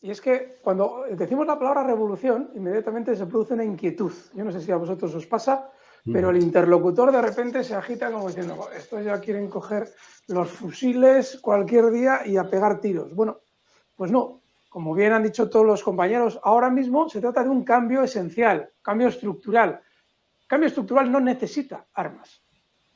Y es que cuando decimos la palabra revolución, inmediatamente se produce una inquietud. Yo no sé si a vosotros os pasa, pero el interlocutor de repente se agita como diciendo, estos ya quieren coger los fusiles cualquier día y a pegar tiros. Bueno, pues no. Como bien han dicho todos los compañeros, ahora mismo se trata de un cambio esencial, cambio estructural. Cambio estructural no necesita armas.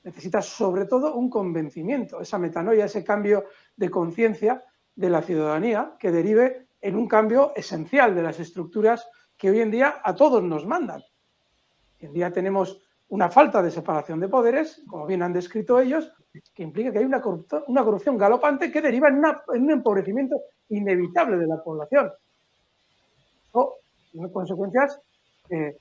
Necesita sobre todo un convencimiento, esa metanoia, ese cambio de conciencia de la ciudadanía que derive en un cambio esencial de las estructuras que hoy en día a todos nos mandan. Hoy en día tenemos una falta de separación de poderes, como bien han descrito ellos, que implica que hay una corrupción galopante que deriva en un empobrecimiento inevitable de la población. Esto tiene consecuencias que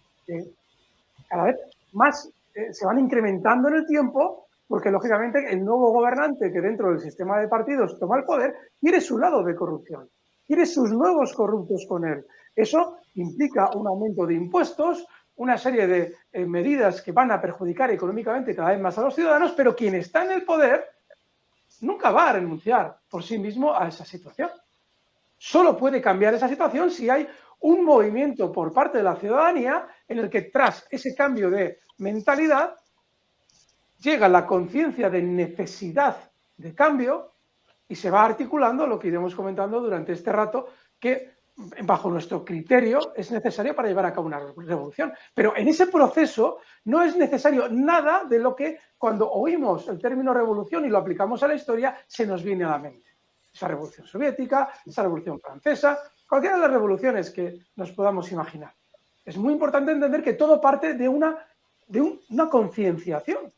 cada vez más se van incrementando en el tiempo, porque lógicamente el nuevo gobernante que dentro del sistema de partidos toma el poder quiere su lado de corrupción, quiere sus nuevos corruptos con él. Eso implica un aumento de impuestos, una serie de medidas que van a perjudicar económicamente cada vez más a los ciudadanos, pero quien está en el poder nunca va a renunciar por sí mismo a esa situación. Solo puede cambiar esa situación si hay un movimiento por parte de la ciudadanía en el que tras ese cambio de mentalidad llega la conciencia de necesidad de cambio y se va articulando lo que iremos comentando durante este rato, que bajo nuestro criterio es necesario para llevar a cabo una revolución. Pero en ese proceso no es necesario nada de lo que cuando oímos el término revolución y lo aplicamos a la historia se nos viene a la mente. Esa revolución soviética, esa revolución francesa, cualquiera de las revoluciones que nos podamos imaginar. Es muy importante entender que todo parte de una concienciación.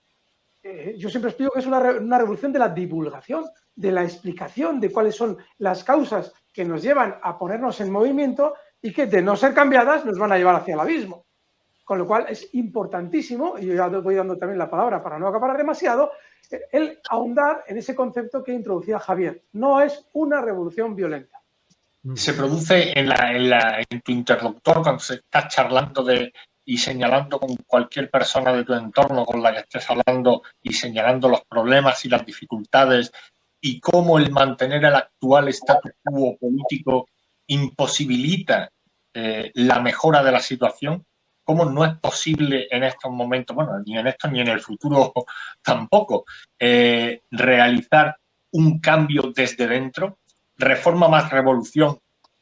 Yo siempre explico que es una revolución de la divulgación, de la explicación de cuáles son las causas que nos llevan a ponernos en movimiento y que, de no ser cambiadas, nos van a llevar hacia el abismo. Con lo cual es importantísimo, y yo ya voy dando también la palabra para no acaparar demasiado, el ahondar en ese concepto que introducía Javier. No es una revolución violenta. Se produce en tu interlocutor cuando se está charlando y señalando con cualquier persona de tu entorno con la que estés hablando y señalando los problemas y las dificultades y cómo el mantener el actual status quo político imposibilita la mejora de la situación, cómo no es posible en estos momentos, bueno, ni en esto ni en el futuro tampoco, realizar un cambio desde dentro. Reforma más revolución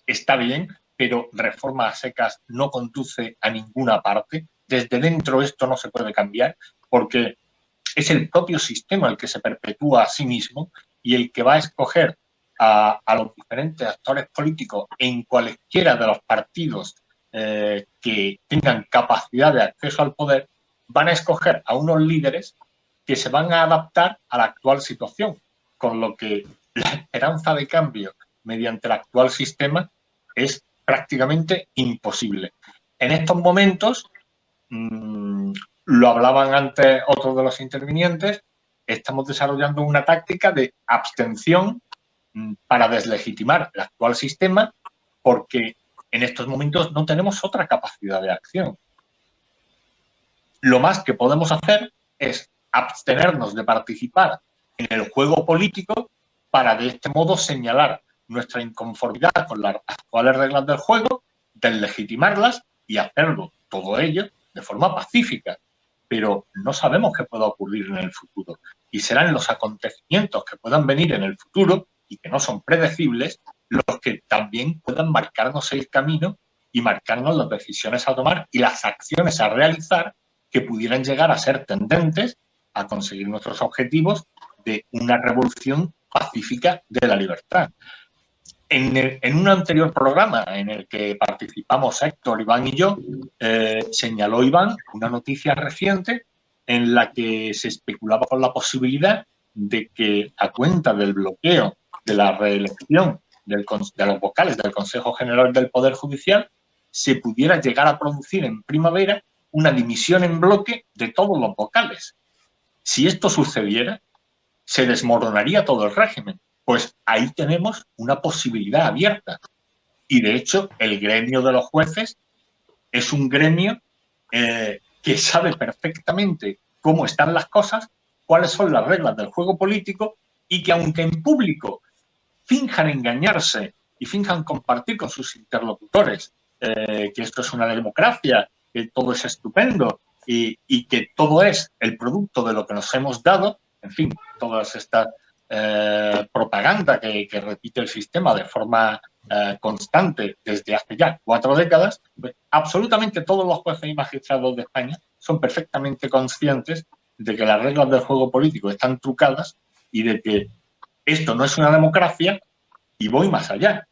está bien, pero reforma a secas no conduce a ninguna parte. Desde dentro esto no se puede cambiar porque es el propio sistema el que se perpetúa a sí mismo y el que va a escoger a los diferentes actores políticos en cualesquiera de los partidos que tengan capacidad de acceso al poder, van a escoger a unos líderes que se van a adaptar a la actual situación, con lo que la esperanza de cambio mediante el actual sistema es prácticamente imposible. En estos momentos, lo hablaban antes otros de los intervinientes, estamos desarrollando una táctica de abstención para deslegitimar el actual sistema porque en estos momentos no tenemos otra capacidad de acción. Lo más que podemos hacer es abstenernos de participar en el juego político para de este modo señalar nuestra inconformidad con las actuales reglas del juego, deslegitimarlas y hacerlo todo ello de forma pacífica. Pero no sabemos qué pueda ocurrir en el futuro y serán los acontecimientos que puedan venir en el futuro y que no son predecibles los que también puedan marcarnos el camino y marcarnos las decisiones a tomar y las acciones a realizar que pudieran llegar a ser tendentes a conseguir nuestros objetivos de una revolución pacífica de la libertad. En un anterior programa en el que participamos Héctor, Iván y yo, señaló Iván una noticia reciente en la que se especulaba con la posibilidad de que, a cuenta del bloqueo de la reelección de los vocales del Consejo General del Poder Judicial, se pudiera llegar a producir en primavera una dimisión en bloque de todos los vocales. Si esto sucediera, se desmoronaría todo el régimen. Pues ahí tenemos una posibilidad abierta. Y, de hecho, el gremio de los jueces es un gremio que sabe perfectamente cómo están las cosas, cuáles son las reglas del juego político y que, aunque en público finjan engañarse y finjan compartir con sus interlocutores que esto es una democracia, que todo es estupendo y que todo es el producto de lo que nos hemos dado, en fin, todas estas propaganda que repite el sistema de forma constante desde hace ya 4 décadas, pues, absolutamente todos los jueces y magistrados de España son perfectamente conscientes de que las reglas del juego político están trucadas y de que esto no es una democracia, y voy más allá.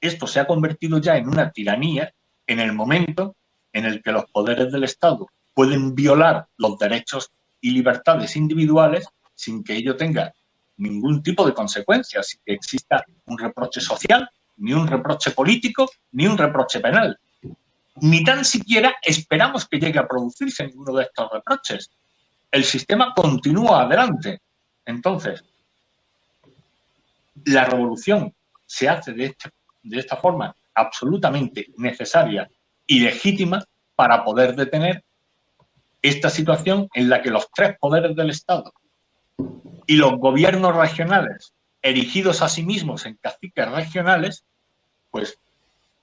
Esto se ha convertido ya en una tiranía en el momento en el que los poderes del Estado pueden violar los derechos y libertades individuales sin que ello tenga ningún tipo de consecuencias, sin que exista un reproche social, ni un reproche político, ni un reproche penal. Ni tan siquiera esperamos que llegue a producirse ninguno de estos reproches. El sistema continúa adelante. Entonces, la revolución se hace de esta forma absolutamente necesaria y legítima para poder detener esta situación en la que los 3 poderes del Estado y los gobiernos regionales, erigidos a sí mismos en caciques regionales, pues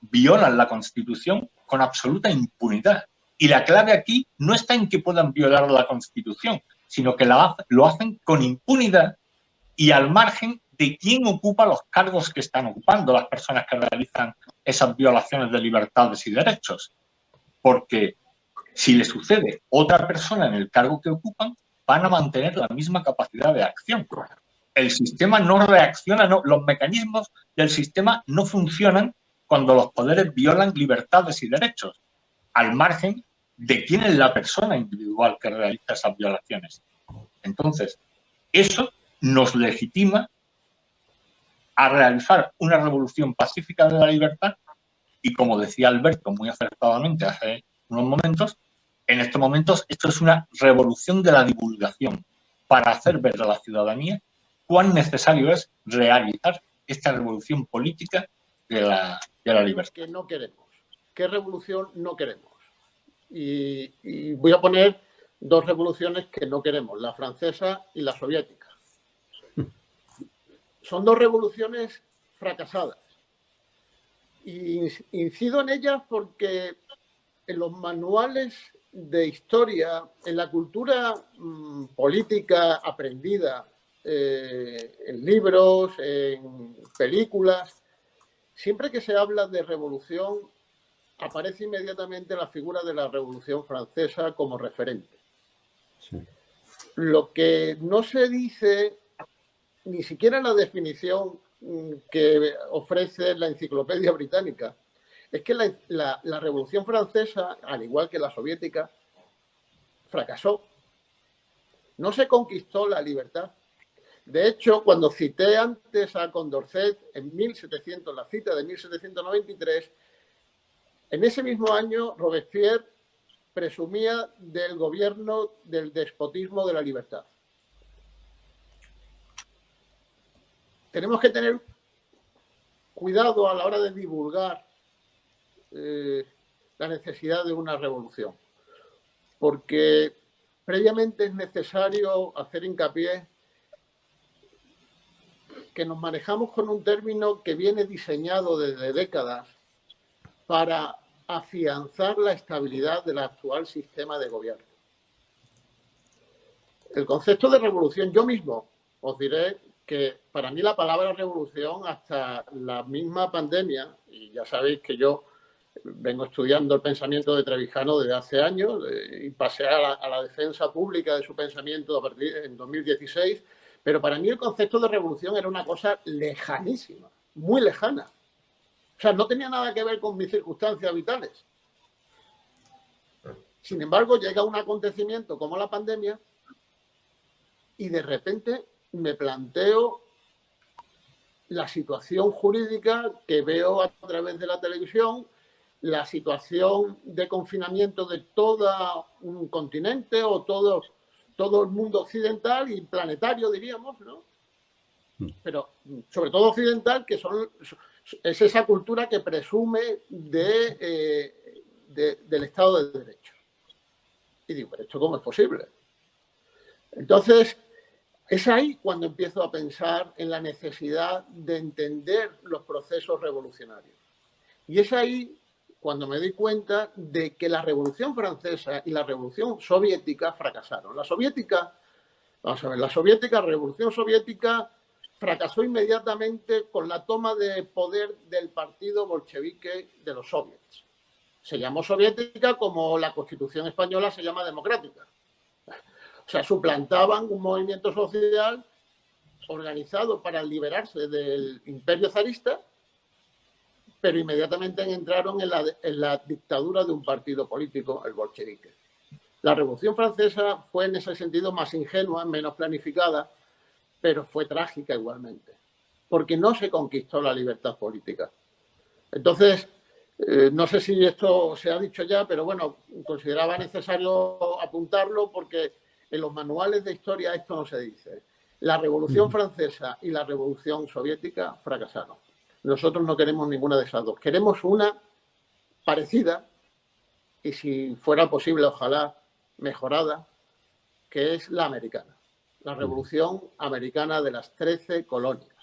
violan la Constitución con absoluta impunidad. Y la clave aquí no está en que puedan violar la Constitución, sino que lo hacen con impunidad y al margen de quién ocupa los cargos que están ocupando las personas que realizan esas violaciones de libertades y derechos. Porque si le sucede otra persona en el cargo que ocupan, van a mantener la misma capacidad de acción. El sistema no reacciona, los mecanismos del sistema no funcionan cuando los poderes violan libertades y derechos, al margen de quién es la persona individual que realiza esas violaciones. Entonces, eso nos legitima a realizar una revolución pacífica de la libertad y, como decía Alberto muy acertadamente hace unos momentos, en estos momentos esto es una revolución de la divulgación para hacer ver a la ciudadanía cuán necesario es realizar esta revolución política de la libertad. Que no queremos. ¿Qué revolución no queremos? Y voy a poner 2 revoluciones que no queremos, la francesa y la soviética. Son 2 revoluciones fracasadas. Y incido en ellas porque en los manuales de historia, en la cultura política aprendida, en libros, en películas, siempre que se habla de revolución, aparece inmediatamente la figura de la Revolución Francesa como referente. Sí. Lo que no se dice, ni siquiera en la definición que ofrece la Enciclopedia Británica, es que la Revolución Francesa, al igual que la soviética, fracasó. No se conquistó la libertad. De hecho, cuando cité antes a Condorcet en la cita de 1793, en ese mismo año Robespierre presumía del gobierno del despotismo de la libertad. Tenemos que tener cuidado a la hora de divulgar la necesidad de una revolución, porque previamente es necesario hacer hincapié que nos manejamos con un término que viene diseñado desde décadas para afianzar la estabilidad del actual sistema de gobierno. El concepto de revolución, yo mismo os diré que para mí la palabra revolución, hasta la misma pandemia, y ya sabéis que yo vengo estudiando el pensamiento de Trevijano desde hace años y pasé a la defensa pública de su pensamiento en 2016, pero para mí el concepto de revolución era una cosa lejanísima, muy lejana. O sea, no tenía nada que ver con mis circunstancias vitales. Sin embargo, llega un acontecimiento como la pandemia y de repente me planteo la situación jurídica que veo a través de la televisión, la situación de confinamiento de todo un continente o todo el mundo occidental y planetario, diríamos, ¿no? Pero sobre todo occidental, que es esa cultura que presume del Estado de Derecho. Y digo, ¿pero esto cómo es posible? Entonces, Es ahí cuando empiezo a pensar en la necesidad de entender los procesos revolucionarios. Y es ahí cuando me doy cuenta de que la Revolución Francesa y la Revolución Soviética fracasaron. La Revolución Soviética fracasó inmediatamente con la toma de poder del partido bolchevique de los soviets. Se llamó soviética como la Constitución española se llama democrática. O sea, suplantaban un movimiento social organizado para liberarse del imperio zarista, pero inmediatamente entraron en la dictadura de un partido político, el bolchevique. La Revolución Francesa fue en ese sentido más ingenua, menos planificada, pero fue trágica igualmente, porque no se conquistó la libertad política. Entonces, no sé si esto se ha dicho ya, pero bueno, consideraba necesario apuntarlo porque en los manuales de historia esto no se dice. La Revolución Francesa y la Revolución Soviética fracasaron. Nosotros no queremos ninguna de esas dos. Queremos una parecida y si fuera posible, ojalá, mejorada, que es la americana. La Revolución Americana de las 13 colonias.